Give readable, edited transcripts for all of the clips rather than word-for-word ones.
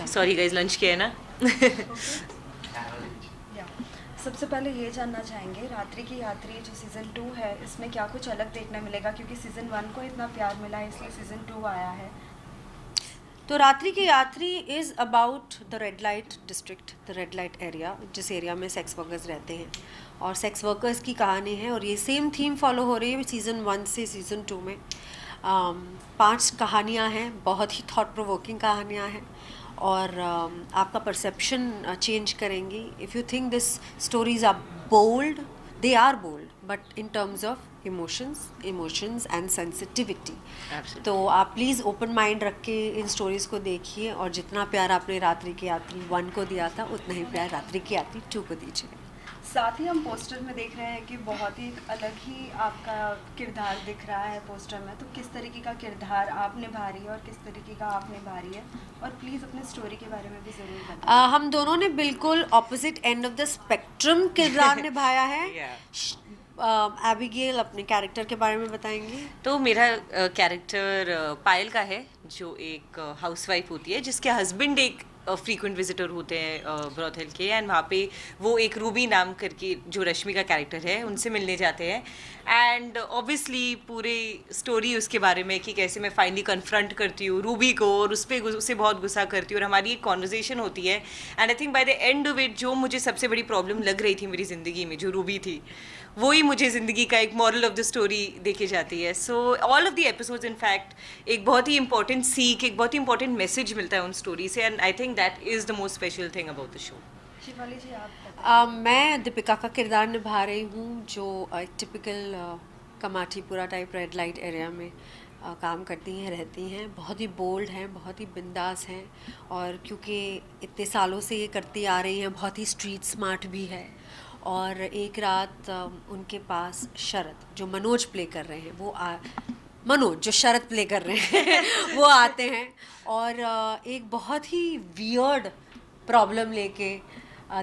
Sorry guys, lunch किया है ना? या सबसे पहले ये जानना चाहेंगे, रात्रि की यात्री जो सीज़न 2 है, इसमें क्या कुछ अलग देखने मिलेगा? क्योंकि सीज़न 1 को इतना प्यार मिला है, इसलिए सीज़न 2 आया है। तो रात्रि की यात्री is about the red light district, the red light area, जिस एरिया में सेक्स वर्कर्स रहते हैं और सेक्स वर्कर्स की कहानी है। और ये सेम थीम फॉलो हो रही है सीज़न 1 से सीज़न 2 में। 5 कहानियाँ हैं, बहुत ही थॉट प्रोवोकिंग कहानियाँ हैं और आपका परसेप्शन चेंज करेंगी। If you think this stories are bold, they are bold, but in terms of emotions and sensitivity. Absolutely. तो आप प्लीज़ ओपन माइंड रख के इन स्टोरीज़ को देखिए और जितना प्यार आपने रात्रि की यात्री 1 को दिया था उतना ही प्यार रात्रि की यात्री 2 को दीजिए। साथ ही हम पोस्टर में देख रहे हैं कि बहुत ही अलग ही आपका किरदार दिख रहा है पोस्टर में। तो किस तरीके का किरदार आप निभा रही है और किस तरीके का आप निभा रही है? और प्लीज़ अपने स्टोरी के बारे में भी ज़रूर बताएं। हम दोनों ने बिल्कुल opposite end of the spectrum किरदार निभाया है। एबिगेल अपने कैरेक्टर के बारे में बताएंगी। तो मेरा कैरेक्टर पायल का है, जो एक हाउसवाइफ होती है जिसके हस्बैंड एक फ्रीक्वेंट विजिटर होते हैं ब्रॉथल के, एंड वहाँ पे वो एक रूबी नाम करके जो रश्मि का कैरेक्टर है उनसे मिलने जाते हैं। एंड ऑब्वियसली पूरी स्टोरी उसके बारे में कि कैसे मैं फाइनली कन्फ्रंट करती हूँ रूबी को और उससे बहुत गुस्सा करती हूँ और हमारी एक कॉन्वर्जेसन होती है। And I think by the end of it जो मुझे सबसे बड़ी प्रॉब्लम लग रही थी मेरी ज़िंदगी में, जो रूबी थी, वही मुझे ज़िंदगी का एक मॉरल ऑफ द स्टोरी देखे जाती है। So all of the episodes in fact एक बहुत ही इंपॉर्टेंट सीख, एक बहुत ही इंपॉर्टेंट मैसेज मिलता है उन स्टोरी से, and I think that is the most special thing about the show. Shivali ji, आप बताएं। मैं दीपिका का किरदार निभा रही हूँ, जो एक typical Kamathipura type red light area में काम करती हैं, रहती हैं। बहुत ही बोल्ड हैं, बहुत ही बिंदास हैं और क्योंकि इतने सालों से ये करती आ रही हैं, बहुत ही स्ट्रीट स्मार्ट भी है। और एक रात उनके पास शरद, जो मनोज प्ले कर रहे हैं, मनोज जो शरद प्ले कर रहे हैं वो आते हैं और एक बहुत ही वियर्ड प्रॉब्लम लेके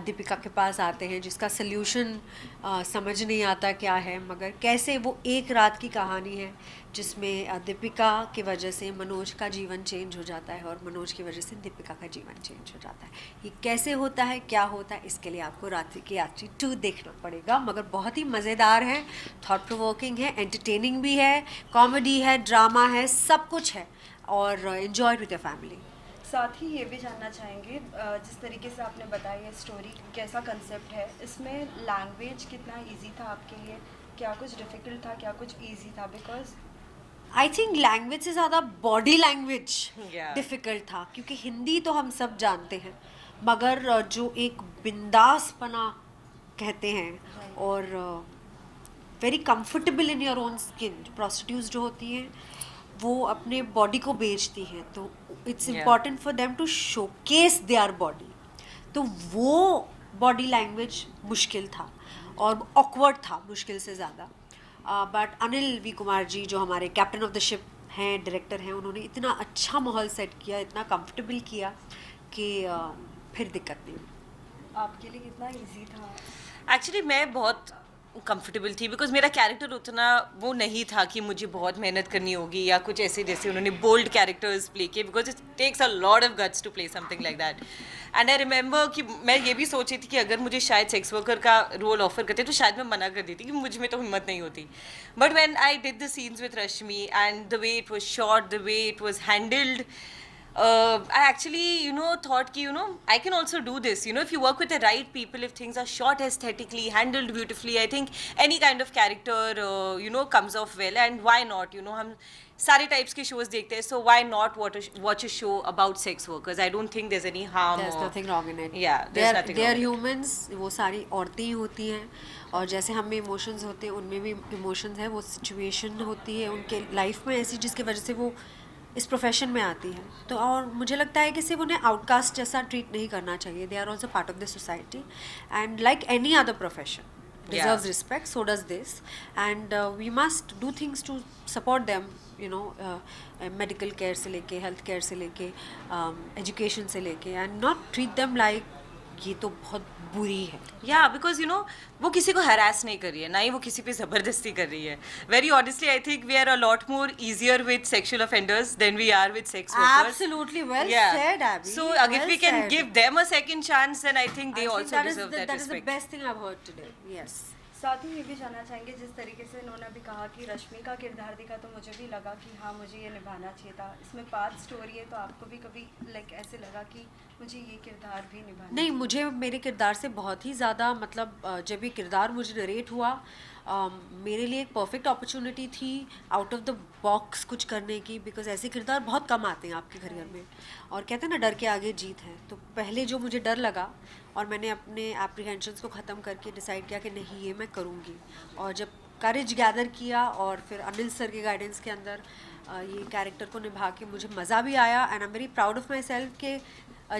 दीपिका के पास आते हैं, जिसका सल्यूशन समझ नहीं आता क्या है, मगर कैसे वो एक रात की कहानी है जिसमें दीपिका की वजह से मनोज का जीवन चेंज हो जाता है और मनोज की वजह से दीपिका का जीवन चेंज हो जाता है। ये कैसे होता है, क्या होता है, इसके लिए आपको रात्रि की यात्री 2 देखना पड़ेगा। मगर बहुत ही मज़ेदार है, थॉट प्रोवोकिंग है, एंटरटेनिंग भी है, कॉमेडी है, ड्रामा है, सब कुछ है और एंजॉय विद योर फैमिली। साथ ही ये भी जानना चाहेंगे, जिस तरीके से आपने बताया ये स्टोरी कैसा कंसेप्ट है, इसमें लैंग्वेज कितना इजी था आपके लिए? क्या कुछ डिफ़िकल्ट था, क्या कुछ इजी था? बिकॉज आई थिंक लैंग्वेज से ज़्यादा बॉडी लैंग्वेज Yeah. डिफ़िकल्ट था, क्योंकि हिंदी तो हम सब जानते हैं, मगर जो एक बिंदासपना कहते हैं और very comfortable in your own skin, prostitutes जो होती हैं वो अपने बॉडी को बेचती हैं, तो it's Yeah. Important for them to showcase their body. तो वो बॉडी लैंग्वेज मुश्किल था और ऑकवर्ड था मुश्किल से ज़्यादा। बट अनिल वी कुमार जी, जो हमारे कैप्टन ऑफ द शिप हैं, डायरेक्टर हैं, उन्होंने इतना अच्छा माहौल सेट किया, इतना कंफर्टेबल किया कि फिर दिक्कत नहीं हुई। आपके लिए कितना इजी था? एक्चुअली मैं बहुत कंफर्टेबल थी बिकॉज मेरा कैरेक्टर उतना वो नहीं था कि मुझे बहुत मेहनत करनी होगी या कुछ ऐसे जैसे उन्होंने बोल्ड कैरेक्टर्स प्ले किए, because it takes a lot of guts to play something like that. And I remember कि मैं ये भी सोची थी कि अगर मुझे शायद सेक्स वर्कर का रोल ऑफर करते तो शायद मैं मना कर देती कि मुझ में तो हिम्मत नहीं होती। But when I did the scenes with Rashmi and the way it was shot, the way it was handled, I actually, thought ki, I can also do this. If you work with the right people, if things are shot aesthetically, handled beautifully, I think any kind of character, comes off well. And why not? हम सारे types के shows देखते हैं, so why not watch a show about sex workers? I don't think there's any harm. There's nothing wrong in it. Yeah, there's nothing they are wrong. humans. वो सारी औरतें ही होती हैं और जैसे हम में इमोशंस होते हैं उनमें भी इमोशंस हैं। वो सिचुएशन होती है उनके लाइफ में ऐसी जिसकी वजह से वो इस प्रोफेशन में आती है। तो और मुझे लगता है कि सिर्फ उन्हें आउटकास्ट जैसा ट्रीट नहीं करना चाहिए। They are also part of the society and like any other profession deserves respect, so does this, and we must do things to support them, medical care से लेके, health care से लेके, education से लेके, and not treat them like ये तो बहुत बुरी है। या बिकॉज यू नो वो किसी को हरास नहीं कर रही है, ना ही वो किसी पे ज़बरदस्ती कर रही है. Very honestly I think we are a lot more easier with sexual offenders than we are with sex workers. Absolutely, well Yeah. said, Abby. So if well we can said. give them a second chance, then I think they I think also that is deserve the, that that is the respect. best thing I've heard today. Yes. साथ ही ये भी जानना चाहेंगे, जिस तरीके से इन्होंने भी कहा कि रश्मि का किरदार देखा तो मुझे भी लगा कि हाँ मुझे ये निभाना चाहिए था. इसमें 5 स्टोरी है, तो आपको भी कभी लाइक ऐसे लगा कि मुझे ये किरदार भी निभाना नहीं, मुझे मेरे किरदार से बहुत ही ज़्यादा मतलब जब ये किरदार मुझे नरेट हुआ मेरे लिए एक परफेक्ट अपॉर्चुनिटी थी आउट ऑफ द बॉक्स कुछ करने की, बिकॉज ऐसे किरदार बहुत कम आते हैं आपके करियर में. और कहते हैं ना डर के आगे जीत है, तो पहले जो मुझे डर लगा और मैंने अपने एप्रीहेंशंस को ख़त्म करके डिसाइड किया कि नहीं ये मैं करूँगी. और जब करेज गैदर किया और फिर अनिल सर के गाइडेंस के अंदर ये कैरेक्टर को निभा के मुझे मज़ा भी आया. And I am very proud of my self के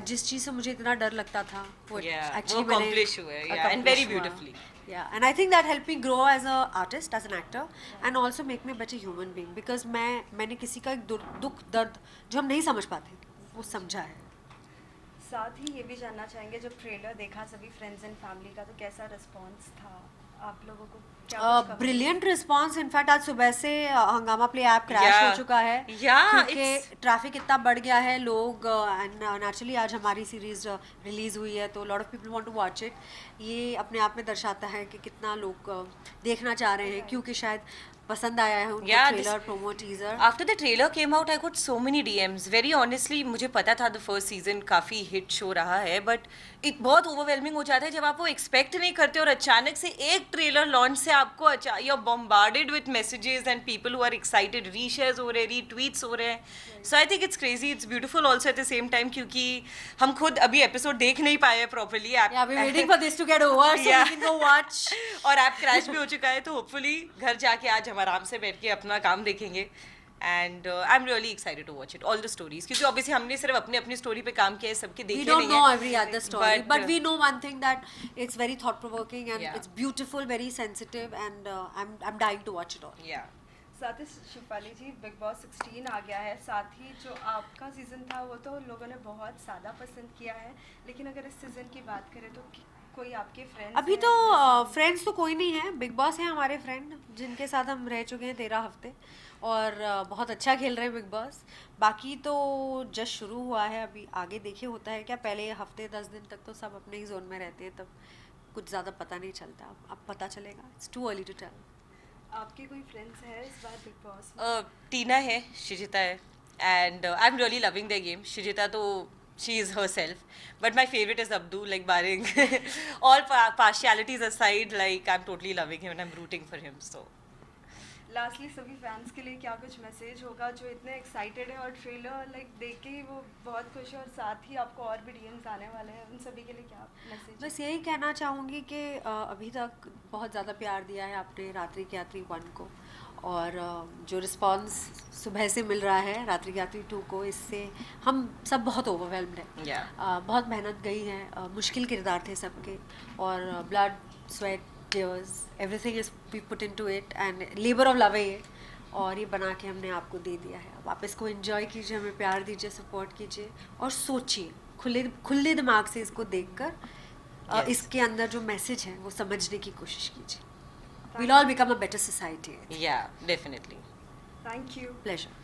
जिस चीज़ से मुझे इतना डर लगता था वो Yeah, actually वो मैंने accomplish हुआ है, yeah, and accomplish very हुआ. beautifully. Yeah, and I think that helped me grow as a artist, as an actor, and also make me a better human being because मैंने किसी का एक दुख दर्द जो हम नहीं समझ पाते वो समझा है. साथ ही ये भी जानना चाहेंगे, जब ट्रेलर देखा सभी फ्रेंड्स एंड फैमिली का, तो कैसा रिस्पांस था आप लोगों को? Brilliant response. इनफैक्ट आज सुबह से हंगामा प्ले ऐप क्रैश Yeah. हो चुका है Yeah, क्योंकि ट्रैफिक इतना बढ़ गया है. लोग नेचुरली आज हमारी सीरीज रिलीज हुई है तो lot of people want to watch it. ये अपने आप में दर्शाता है कि कितना लोग देखना चाह रहे हैं क्योंकि शायद पसंद आया है उनको Yeah, trailer promo teaser. After the trailer came out I got so many DMs. Very honestly मुझे पता था द फर्स्ट सीजन काफ़ी हिट शो रहा है, बट बहुत ओवरवेलमिंग हो जाता है जब आप वो एक्सपेक्ट नहीं करते और अचानक से एक ट्रेलर लॉन्च से आपको you are bombarded with messages and people who are excited, reshares हो रहे हैं, रीट्वीट्स हो रहे हैं. So I think it's crazy, it's beautiful also at the same time, क्योंकि हम खुद अभी एपिसोड देख नहीं पाए हैं properly. Yeah, we're waiting for this to get over so Yeah. we can go watch. और ऐप क्रैश भी हो चुका है, तो होपफुली घर जाके आज हम आराम से बैठ के अपना काम देखेंगे. And I am really excited to watch it all the stories, क्योंकि ऑब्वियसली हमने सिर्फ अपनी अपनी स्टोरी पे काम किया है, सबके देखे We नहीं don't know every other story, But, but we know one thing that it's very thought provoking and Yeah. it's beautiful, very sensitive, and I'm dying to watch it all. या साथ ही शिफाली जी, big boss 16 आ गया है. साथ ही जो आपका season था वो तो लोगों ने बहुत ज़्यादा पसंद किया है, लेकिन अगर इस सीज़न की बात करें तो कोई आपके फ्रेंड्स अभी तो फ्रेंड्स तो कोई नहीं है. बिग बॉस है हमारे फ्रेंड जिनके साथ हम रह चुके हैं 13 हफ्ते और बहुत अच्छा खेल रहे हैं बिग बॉस. बाकी तो जस्ट शुरू हुआ है, अभी आगे देखिए होता है क्या. पहले हफ्ते 10 दिन तक तो सब अपने ही जोन में रहते हैं, तब कुछ ज़्यादा पता नहीं चलता. अब पता चलेगा. It's too early to tell. आपके कोई फ्रेंड्स हैं इस बार बिग बॉस में? टीना है, शिजिता है, and I am really loving the game. Shijita तो she is herself, but my favorite is Abdu, like barring all partialities aside, like I'm totally loving him and I'm rooting for him. So lastly सभी fans के लिए क्या कुछ message होगा जो इतने excited है और ट्रेलर लाइक देख के ही वो बहुत खुश है, और साथ ही आपको और भी DMs आने वाले हैं, उन सभी के लिए क्या मैसेज? बस यही कहना चाहूँगी कि अभी तक बहुत ज़्यादा प्यार दिया है आपने रात्रि की यात्री 1 को, और जो रिस्पांस सुबह से मिल रहा है रात्रि की यात्री 2 को, इससे हम सब बहुत ओवरवेल्म्ड हैं. yeah. बहुत मेहनत गई है. मुश्किल किरदार थे सबके, और blood sweat tears, everything is we put into it and labor of love है ये, और ये बना के हमने आपको दे दिया है. अब आप इसको एंजॉय कीजिए, हमें प्यार दीजिए, सपोर्ट कीजिए और सोचिए खुले दिमाग से इसको देखकर इसके अंदर जो मैसेज है वो समझने की कोशिश कीजिए. We'll all become a better society. Yeah, definitely. Thank you. Pleasure.